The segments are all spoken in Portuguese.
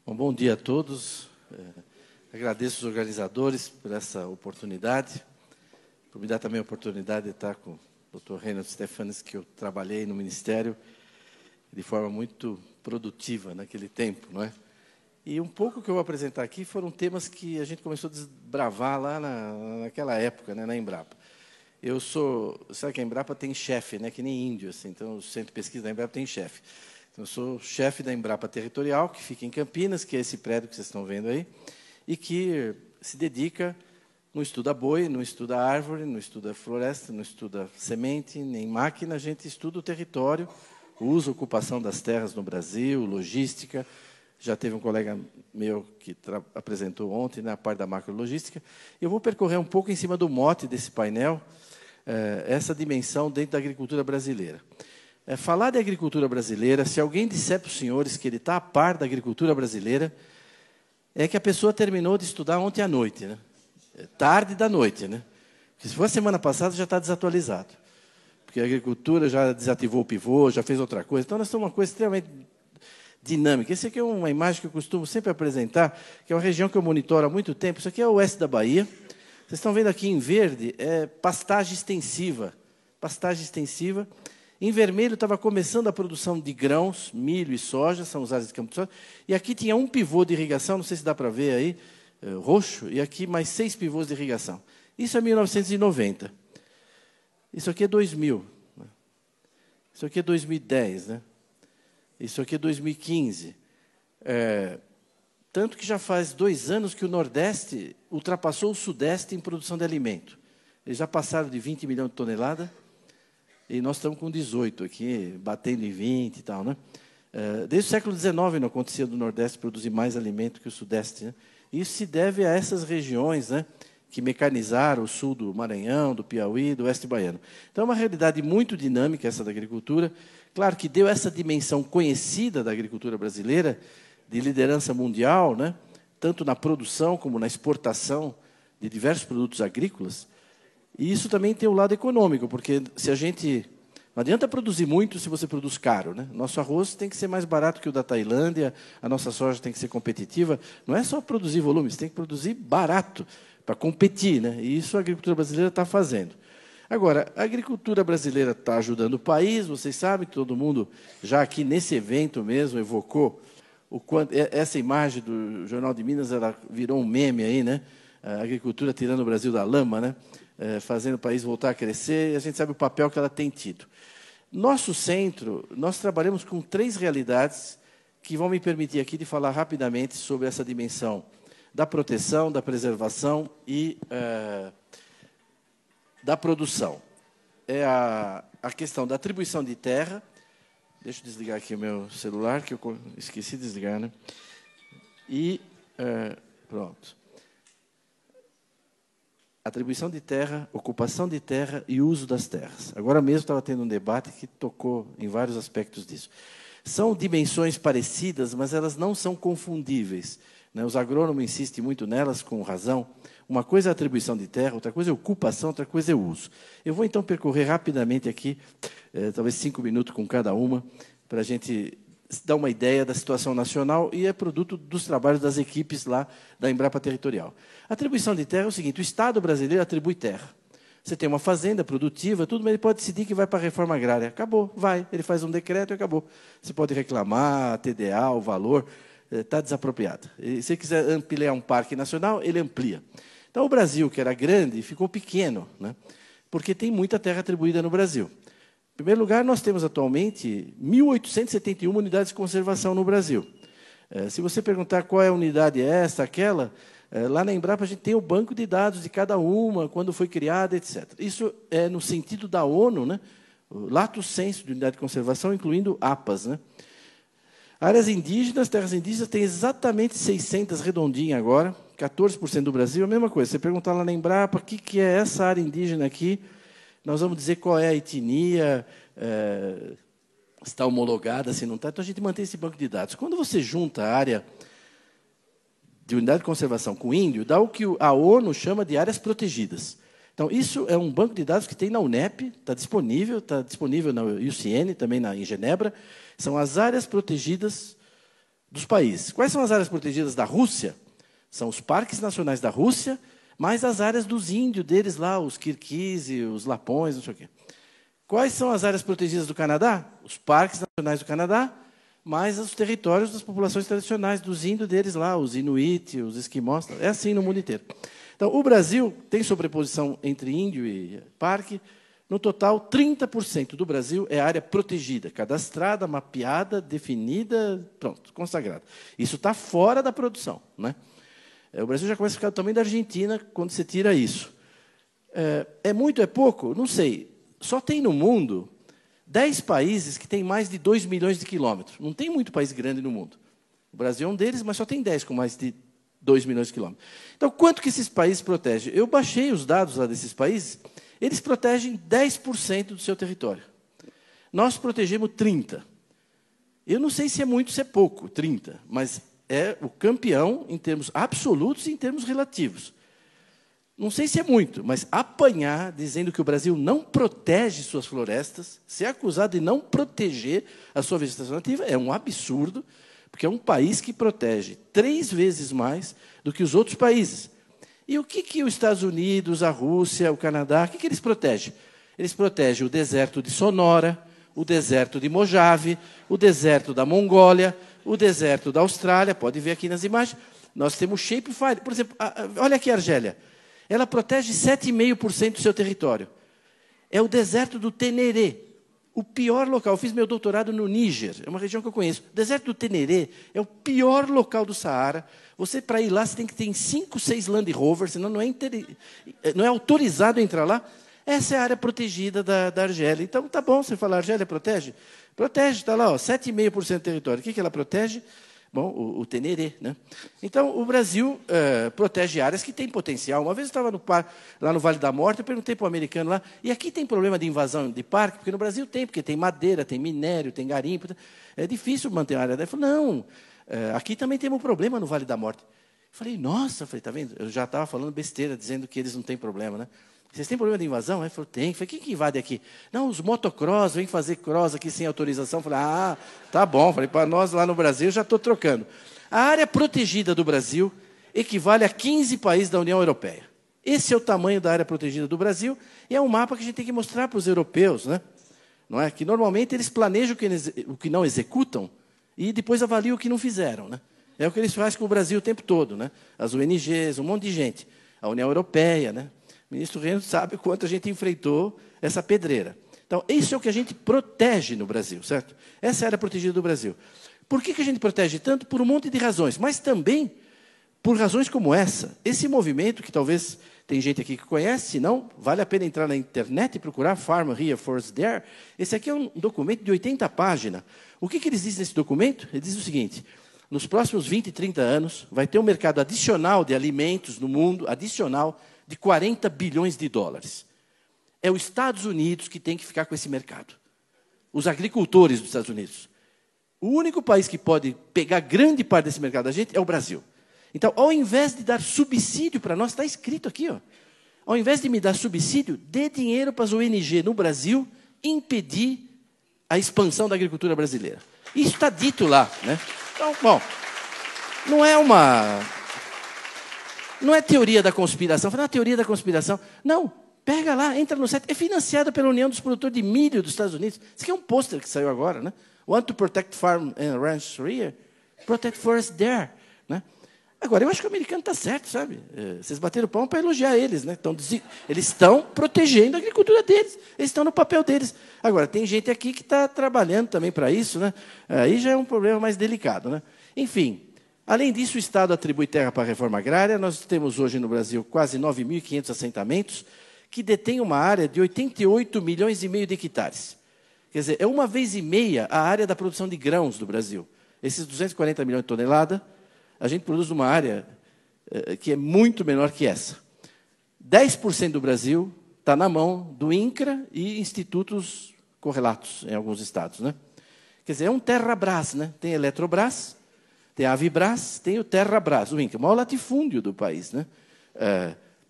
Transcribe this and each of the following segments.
Bom dia a todos. Agradeço os organizadores por essa oportunidade, por me dar também a oportunidade de estar com o Dr. Reinhold Stefanes, que eu trabalhei no Ministério de forma muito produtiva naquele tempo, não é? E um pouco que eu vou apresentar aqui foram temas que a gente começou a desbravar lá naquela época, né, na Embrapa. Sabe que a Embrapa tem chefe, né, que nem índio, assim, então o Centro de Pesquisa da Embrapa tem chefe. Então, eu sou chefe da Embrapa Territorial, que fica em Campinas, que é esse prédio que vocês estão vendo aí, e que se dedica, não estuda boi, não estuda árvore, não estuda floresta, não estuda semente, nem máquina, a gente estuda o território, o uso e ocupação das terras no Brasil, logística. Já teve um colega meu que apresentou ontem, na parte da macrologística. Eu vou percorrer um pouco em cima do mote desse painel, essa dimensão dentro da agricultura brasileira. Falar de agricultura brasileira, se alguém disser para os senhores que ele está a par da agricultura brasileira, é que a pessoa terminou de estudar ontem à noite, né? Tarde da noite, né? Porque se for a semana passada, já está desatualizado. Porque a agricultura já desativou o pivô, já fez outra coisa. Então, nós temos uma coisa extremamente dinâmica. Essa aqui é uma imagem que eu costumo sempre apresentar, que é uma região que eu monitoro há muito tempo. Isso aqui é o oeste da Bahia. Vocês estão vendo aqui em verde, é pastagem extensiva. Pastagem extensiva. Em vermelho estava começando a produção de grãos, milho e soja, são as áreas de campo de soja. E aqui tinha um pivô de irrigação, não sei se dá para ver aí, roxo, e aqui mais 6 pivôs de irrigação. Isso é 1990. Isso aqui é 2000. Né? Isso aqui é 2010. Né? Isso aqui é 2015. Tanto que já faz 2 anos que o Nordeste ultrapassou o Sudeste em produção de alimento. Eles já passaram de 20 milhões de toneladas, e nós estamos com 18 aqui, batendo em 20 e tal, né? Desde o século XIX não acontecia do Nordeste produzir mais alimento que o Sudeste, né? Isso se deve a essas regiões, né, que mecanizaram o sul do Maranhão, do Piauí, do oeste baiano. Então, é uma realidade muito dinâmica essa da agricultura. Claro que deu essa dimensão conhecida da agricultura brasileira, de liderança mundial, né, tanto na produção como na exportação de diversos produtos agrícolas. E isso também tem o lado econômico, porque se a gente... Não adianta produzir muito se você produz caro, né? Nosso arroz tem que ser mais barato que o da Tailândia, a nossa soja tem que ser competitiva. Não é só produzir volume, você tem que produzir barato para competir, né? E isso a agricultura brasileira está fazendo. Agora, a agricultura brasileira está ajudando o país, vocês sabem, todo mundo já aqui nesse evento mesmo evocou o quanto... Essa imagem do Jornal de Minas, ela virou um meme aí, né? A agricultura tirando o Brasil da lama, né? Fazendo o país voltar a crescer, e a gente sabe o papel que ela tem tido. Nosso centro, nós trabalhamos com 3 realidades que vão me permitir aqui de falar rapidamente sobre essa dimensão da proteção, da preservação e da produção. É a questão da atribuição de terra. Deixa eu desligar aqui o meu celular, que eu esqueci de desligar, né? E pronto. Atribuição de terra, ocupação de terra e uso das terras. Agora mesmo estava tendo um debate que tocou em vários aspectos disso. São dimensões parecidas, mas elas não são confundíveis, né? Os agrônomos insistem muito nelas, com razão. Uma coisa é a atribuição de terra, outra coisa é a ocupação, outra coisa é o uso. Eu vou, então, percorrer rapidamente aqui, talvez 5 minutos com cada uma, para a gente dar uma ideia da situação nacional, e é produto dos trabalhos das equipes lá da Embrapa Territorial. A atribuição de terra é o seguinte: o Estado brasileiro atribui terra. Você tem uma fazenda produtiva, tudo, mas ele pode decidir que vai para a reforma agrária. Acabou, vai. Ele faz um decreto e acabou. Você pode reclamar, a TDA, o valor, está desapropriado. E se quiser ampliar um parque nacional, ele amplia. Então, o Brasil, que era grande, ficou pequeno, né? Porque tem muita terra atribuída no Brasil. Em primeiro lugar, nós temos atualmente 1.871 unidades de conservação no Brasil. Se você perguntar qual é a unidade essa, aquela, lá na Embrapa a gente tem o banco de dados de cada uma, quando foi criada, etc. Isso é no sentido da ONU, né? O lato sensu de unidade de conservação, incluindo APAs, né? Áreas indígenas, terras indígenas, tem exatamente 600 redondinhas agora, 14% do Brasil, a mesma coisa. Você perguntar lá na Embrapa, o que é essa área indígena aqui, nós vamos dizer qual é a etnia, se está homologada, se não está. Então, a gente mantém esse banco de dados. Quando você junta a área de unidade de conservação com o índio, dá o que a ONU chama de áreas protegidas. Então, isso é um banco de dados que tem na UNEP, está disponível na UCN, também em Genebra. São as áreas protegidas dos países. Quais são as áreas protegidas da Rússia? São os parques nacionais da Rússia, mais as áreas dos índios deles lá, os Kirguizes, os Lapões, não sei o quê. Quais são as áreas protegidas do Canadá? Os parques nacionais do Canadá, mais os territórios das populações tradicionais, dos índios deles lá, os Inuit, os Esquimós. É assim no mundo inteiro. Então, o Brasil tem sobreposição entre índio e parque. No total, 30% do Brasil é área protegida, cadastrada, mapeada, definida, pronto, consagrada. Isso está fora da produção, né? O Brasil já começa a ficar do tamanho da Argentina quando você tira isso. É muito, é pouco? Não sei. Só tem no mundo 10 países que têm mais de 2 milhões de quilômetros. Não tem muito país grande no mundo. O Brasil é um deles, mas só tem 10 com mais de 2 milhões de quilômetros. Então, quanto que esses países protegem? Eu baixei os dados lá desses países. Eles protegem 10% do seu território. Nós protegemos 30%. Eu não sei se é muito, se é pouco, 30%, mas é o campeão em termos absolutos e em termos relativos. Não sei se é muito, mas apanhar dizendo que o Brasil não protege suas florestas, ser acusado de não proteger a sua vegetação nativa, é um absurdo, porque é um país que protege 3 vezes mais do que os outros países. E o que os Estados Unidos, a Rússia, o Canadá, o que eles protegem? Eles protegem o deserto de Sonora, o deserto de Mojave, o deserto da Mongólia, o deserto da Austrália. Pode ver aqui nas imagens. Nós temos Shapefire. Por exemplo, olha aqui a Argélia. Ela protege 7,5% do seu território. É o deserto do Teneré, o pior local. Eu fiz meu doutorado no Níger, é uma região que eu conheço. O deserto do Teneré é o pior local do Saara. Você, para ir lá, você tem que ter 5, 6 Land Rover, senão não é autorizado a entrar lá. Essa é a área protegida da Argélia. Então, tá bom você falar, a Argélia protege? Protege, está lá, 7,5% do território. O que ela protege? Bom, o Teneré, né? Então, o Brasil protege áreas que têm potencial. Uma vez eu estava lá no Vale da Morte, eu perguntei para o americano lá, e aqui tem problema de invasão de parque? Porque no Brasil tem, porque tem madeira, tem minério, tem garimpo. É difícil manter uma área. Ele falou, não, aqui também temos um problema no Vale da Morte. Eu falei, nossa, tá vendo? Eu já estava falando besteira, dizendo que eles não têm problema, né? Vocês têm problema de invasão? Ele falou, tem. Eu falei, quem que invade aqui? Não, os motocross vêm fazer cross aqui sem autorização. Eu falei, tá bom. Eu falei, para nós lá no Brasil, já estou trocando. A área protegida do Brasil equivale a 15 países da União Europeia. Esse é o tamanho da área protegida do Brasil e é um mapa que a gente tem que mostrar para os europeus, né? Não é? Que normalmente eles planejam o que não executam e depois avaliam o que não fizeram, né? É o que eles fazem com o Brasil o tempo todo, né? As ONGs, um monte de gente. A União Europeia, né? O ministro Reno sabe o quanto a gente enfrentou essa pedreira. Então, isso é o que a gente protege no Brasil, certo? Essa é a área protegida do Brasil. Por que a gente protege tanto? Por um monte de razões, mas também por razões como essa. Esse movimento, que talvez tem gente aqui que conhece, se não, vale a pena entrar na internet e procurar Farm Here, Forest There. Esse aqui é um documento de 80 páginas. O que eles dizem nesse documento? Eles dizem o seguinte, nos próximos 20, 30 anos, vai ter um mercado adicional de alimentos no mundo, adicional, de 40 bilhões de dólares. É os Estados Unidos que tem que ficar com esse mercado. Os agricultores dos Estados Unidos. O único país que pode pegar grande parte desse mercado da gente é o Brasil. Então, ao invés de dar subsídio para nós, está escrito aqui, ó, ao invés de me dar subsídio, dê dinheiro para as ONG no Brasil impedir a expansão da agricultura brasileira. Isso está dito lá, né? Então, bom, não é teoria da conspiração. Foi uma teoria da conspiração. Não, pega lá, entra no site. É financiada pela União dos Produtores de Milho dos Estados Unidos. Isso aqui é um pôster que saiu agora, né? Want to protect farm and ranch here? Protect forest there, né? Agora, eu acho que o americano está certo, sabe? Vocês bateram palma para elogiar eles, né? Eles estão protegendo a agricultura deles. Eles estão no papel deles. Agora, tem gente aqui que está trabalhando também para isso, né? Aí já é um problema mais delicado, né? Enfim, além disso, o Estado atribui terra para a reforma agrária. Nós temos hoje no Brasil quase 9.500 assentamentos que detêm uma área de 88 milhões e meio de hectares. Quer dizer, é 1,5 vezes a área da produção de grãos do Brasil. Esses 240 milhões de toneladas, a gente produz uma área que é muito menor que essa. 10% do Brasil está na mão do INCRA e institutos correlatos em alguns estados, né? Quer dizer, é um Terrabras, né? Tem a Eletrobras, tem a Avibras, tem o Terrabras, o INCRA, o maior latifúndio do país, né?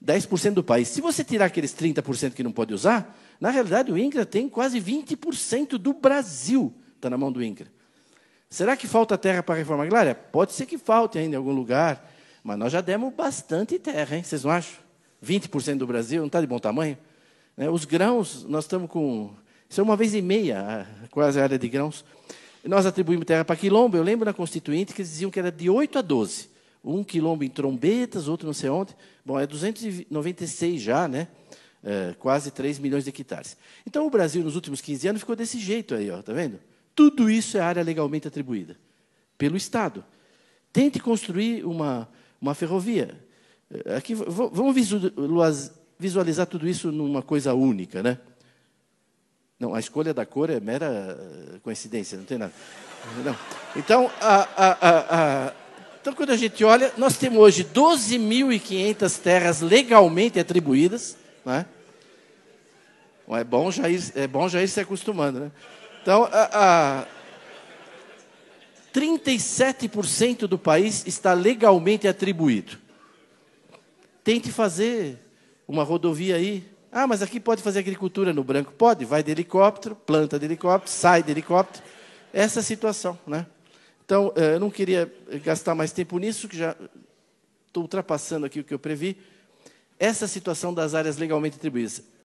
10% do país. Se você tirar aqueles 30% que não pode usar, na realidade o INCRA tem quase 20% do Brasil, está na mão do INCRA. Será que falta terra para a reforma agrária? Pode ser que falte ainda em algum lugar, mas nós já demos bastante terra, hein? Vocês não acham? 20% do Brasil, não está de bom tamanho? Os grãos, nós estamos com... Isso é 1,5 vez, quase a área de grãos. Nós atribuímos terra para quilombo. Eu lembro na Constituinte que eles diziam que era de 8 a 12. Um quilombo em Trombetas, outro não sei onde. Bom, é 296 já, né? Quase 3 milhões de hectares. Então, o Brasil, nos últimos 15 anos, ficou desse jeito aí, está vendo? Tudo isso é área legalmente atribuída pelo Estado. Tente construir uma ferrovia. Aqui, vamos visualizar tudo isso numa coisa única, né? Não, a escolha da cor é mera coincidência, não tem nada. Não. Então, então, quando a gente olha, nós temos hoje 12.500 terras legalmente atribuídas, né? É bom já ir se acostumando, né? Então, 37% do país está legalmente atribuído. Tente fazer uma rodovia aí. Ah, mas aqui pode fazer agricultura no branco? Pode, vai de helicóptero, planta de helicóptero, sai de helicóptero. Essa é a situação, né? Então, eu não queria gastar mais tempo nisso, que já estou ultrapassando aqui o que eu previ. Essa situação das áreas legalmente atribuídas.